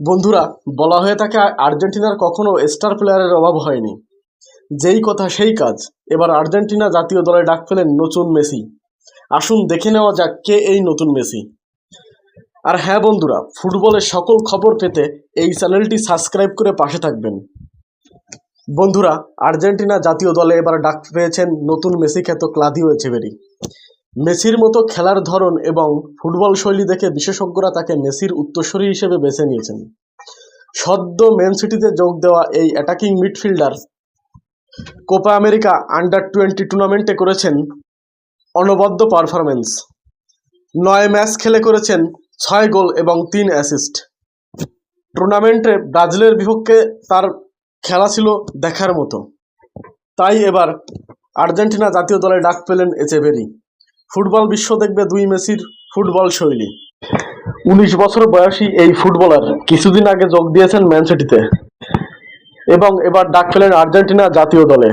বন্ধুরা, বলা হয়ে থাকে আর্জেন্টিনার কখনো স্টার প্লেয়ারের অভাব হয়নি। যেই কথা সেই কাজ। এবার আর্জেন্টিনা জাতীয় দলে ডাক পেলেন নতুন মেসি। আসুন দেখে নেওয়া যাক কে এই নতুন মেসি। আর হ্যাঁ বন্ধুরা, ফুটবলের সকল খবর পেতে এই চ্যানেলটি সাবস্ক্রাইব করে পাশে থাকবেন। বন্ধুরা, আর্জেন্টিনা জাতীয় দলে এবার ডাক পেয়েছেন নতুন মেসি খ্যাত ক্লাদিও এচেভেরি। মেসির মতো খেলার ধরন এবং ফুটবল শৈলী দেখে বিশেষজ্ঞরা তাকে মেসির উত্তরসূরি হিসেবে বেছে নিয়েছেন। সদ্য ম্যান সিটিতে যোগ দেওয়া এই attacking midfielder Copa America under-20 টুর্নামেন্টে করেছেন অনবদ্য পারফরমেন্স। 9 ম্যাচ খেলে করেছেন 6 গোল এবং 3 অ্যাসিস্ট। টুর্নামেন্টে ব্রাজিলের বিপক্ষে তার খেলা ছিল দেখার মতো। তাই এবার আর্জেন্টিনা জাতীয় দলে ডাক পেলেন এচেভেরি। ফুটবল বিশ্ব দেখবে দুই মেসির ফুটবল শৈলী। 19 বছর বয়সী এই ফুটবলার কিছুদিন আগে যোগ দিয়েছেন ম্যান সিটিতে এবং এবার ডাক পেলেন আর্জেন্টিনা জাতীয় দলে।